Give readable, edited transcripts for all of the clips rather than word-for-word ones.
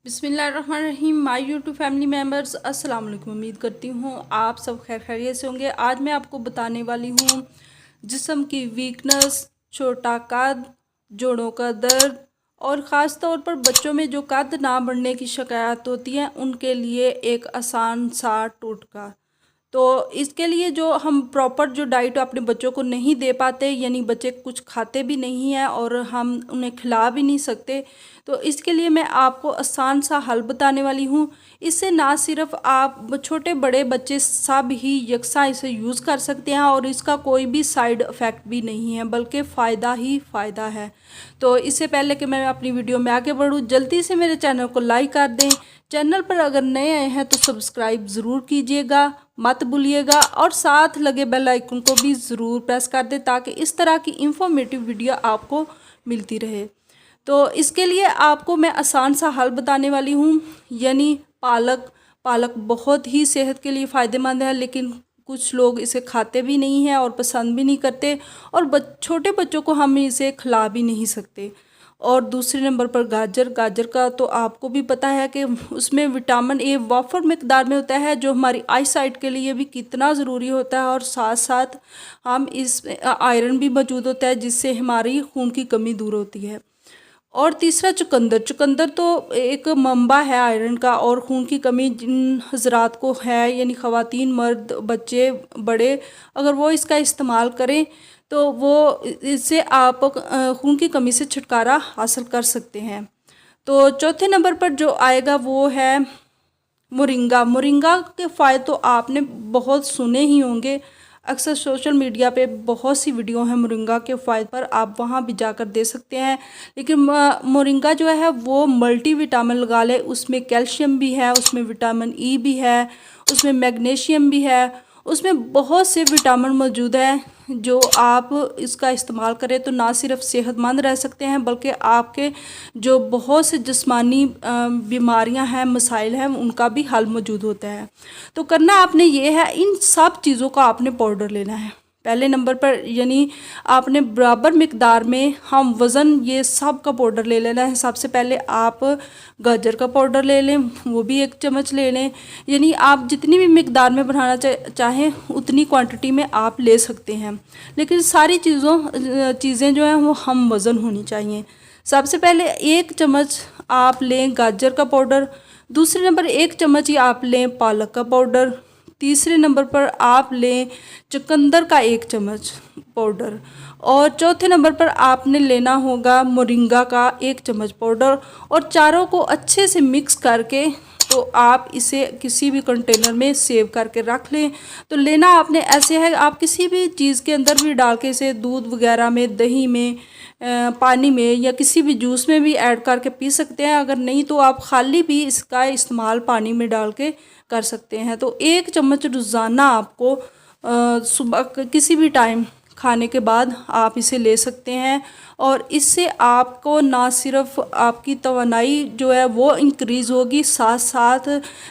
बिस्मिल्लाहिर्रहमानिर्रहीम। My YouTube family members, अस्सलाम वालेकुम। उम्मीद करती हूँ आप सब खैर खैरियत से होंगे। आज मैं आपको बताने वाली हूँ जिस्म की वीकनेस, छोटा कद, जोड़ों का दर्द और ख़ास तौर पर बच्चों में जो कद ना बढ़ने की शिकायत होती है उनके लिए एक आसान सा टोटका। तो इसके लिए जो हम प्रॉपर जो डाइट अपने बच्चों को नहीं दे पाते, यानी बच्चे कुछ खाते भी नहीं हैं और हम उन्हें खिला भी नहीं सकते, तो इसके लिए मैं आपको आसान सा हल बताने वाली हूँ। इससे ना सिर्फ आप छोटे बड़े बच्चे सब ही यकसा इसे यूज़ कर सकते हैं और इसका कोई भी साइड इफ़ेक्ट भी नहीं है, बल्कि फ़ायदा ही फ़ायदा है। तो इससे पहले कि मैं अपनी वीडियो में आगे बढ़ूँ, जल्दी से मेरे चैनल को लाइक कर दें। चैनल पर अगर नए आए हैं तो सब्सक्राइब ज़रूर कीजिएगा, मत भूलिएगा, और साथ लगे बेल आइकन को भी ज़रूर प्रेस कर दें ताकि इस तरह की इंफॉर्मेटिव वीडियो आपको मिलती रहे। तो इसके लिए आपको मैं आसान सा हल बताने वाली हूँ, यानी पालक बहुत ही सेहत के लिए फ़ायदेमंद है, लेकिन कुछ लोग इसे खाते भी नहीं हैं और पसंद भी नहीं करते, और छोटे बच्चों को हम इसे खिला भी नहीं सकते। और दूसरे नंबर पर गाजर का तो आपको भी पता है कि उसमें विटामिन ए वाफर मिकदार में होता है, जो हमारी आई साइट के लिए भी कितना ज़रूरी होता है, और साथ साथ हम इस आयरन भी मौजूद होता है जिससे हमारी खून की कमी दूर होती है। और तीसरा चुकंदर तो एक मंबा है आयरन का, और खून की कमी जिन हजरात को है, यानी ख़वातीन, मर्द, बच्चे, बड़े, अगर वो इसका इस्तेमाल करें तो वो इससे आप खून की कमी से छुटकारा हासिल कर सकते हैं। तो चौथे नंबर पर जो आएगा वो है मोरिंगा के फ़ायदे तो आपने बहुत सुने ही होंगे। अक्सर सोशल मीडिया पे बहुत सी वीडियो हैं मोरिंगा के फ़ायदे पर, आप वहाँ भी जाकर दे सकते हैं। लेकिन मोरिंगा जो है वो मल्टी विटामिन लगा ले, उसमें कैल्शियम भी है, उसमें विटामिन ई भी है, उसमें मैग्नीशियम भी है, उसमें बहुत से विटामिन मौजूद हैं जो आप इसका इस्तेमाल करें तो ना सिर्फ सेहतमंद रह सकते हैं, बल्कि आपके जो बहुत से जिस्मानी बीमारियां हैं, मसाइल हैं, उनका भी हल मौजूद होता है। तो करना आपने ये है, इन सब चीज़ों का आपने पाउडर लेना है पहले नंबर पर, यानी आपने बराबर मिकदार में हम वज़न ये सब का पाउडर ले लेना है। सबसे पहले आप गाजर का पाउडर ले लें, वो भी 1 चम्मच ले लें, यानी आप जितनी भी मिकदार में बनाना चाहें उतनी क्वांटिटी में आप ले सकते हैं, लेकिन सारी चीज़ें जो हैं वो हम वज़न होनी चाहिए। सबसे पहले 1 चम्मच आप लें गाजर का पाउडर, दूसरे नंबर 1 चम्मच ही आप लें पालक का पाउडर, तीसरे नंबर पर आप लें चुकंदर का 1 चम्मच पाउडर, और चौथे नंबर पर आपने लेना होगा मोरिंगा का 1 चम्मच पाउडर, और चारों को अच्छे से मिक्स करके तो आप इसे किसी भी कंटेनर में सेव करके रख लें। तो लेना आपने ऐसे है, आप किसी भी चीज़ के अंदर भी डाल के इसे दूध वगैरह में, दही में, पानी में या किसी भी जूस में भी ऐड करके पी सकते हैं। अगर नहीं तो आप खाली भी इसका इस्तेमाल पानी में डाल के कर सकते हैं। तो 1 चम्मच रोज़ाना आपको सुबह किसी भी टाइम खाने के बाद आप इसे ले सकते हैं, और इससे आपको ना सिर्फ आपकी तवानाई जो है वो इंक्रीज़ होगी, साथ साथ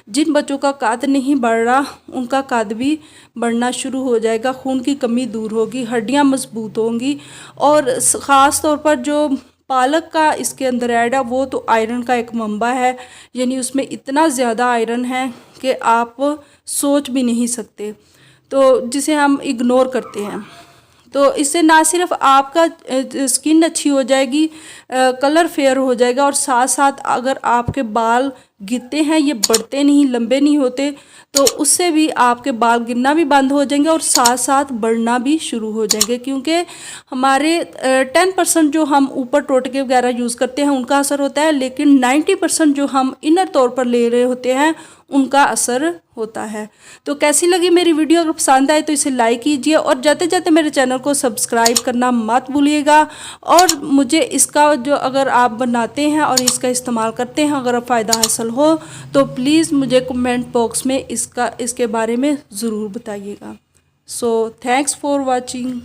जिन बच्चों का कद नहीं बढ़ रहा उनका कद भी बढ़ना शुरू हो जाएगा, खून की कमी दूर होगी, हड्डियां मजबूत होंगी। और ख़ास तौर पर जो पालक का इसके अंदर ऐड है वो तो आयरन का एक मंबा है, यानी उसमें इतना ज़्यादा आयरन है कि आप सोच भी नहीं सकते, तो जिसे हम इग्नोर करते हैं। तो इससे ना सिर्फ आपका स्किन अच्छी हो जाएगी, कलर फेयर हो जाएगा, और साथ साथ अगर आपके बाल गिरते हैं, ये बढ़ते नहीं, लंबे नहीं होते, तो उससे भी आपके बाल गिरना भी बंद हो जाएंगे और साथ साथ बढ़ना भी शुरू हो जाएंगे। क्योंकि हमारे 10% जो हम ऊपर टोटके वगैरह यूज़ करते हैं उनका असर होता है, लेकिन 90% जो हम इनर तौर पर ले रहे होते हैं उनका असर होता है। तो कैसी लगी मेरी वीडियो? अगर पसंद आए तो इसे लाइक कीजिए, और जाते जाते मेरे चैनल को सब्सक्राइब करना मत भूलिएगा। और मुझे इसका जो अगर आप बनाते हैं और इसका इस्तेमाल करते हैं, अगर फ़ायदा हासिल हो तो प्लीज़ मुझे कमेंट बॉक्स में इसके बारे में ज़रूर बताइएगा। So thanks for watching.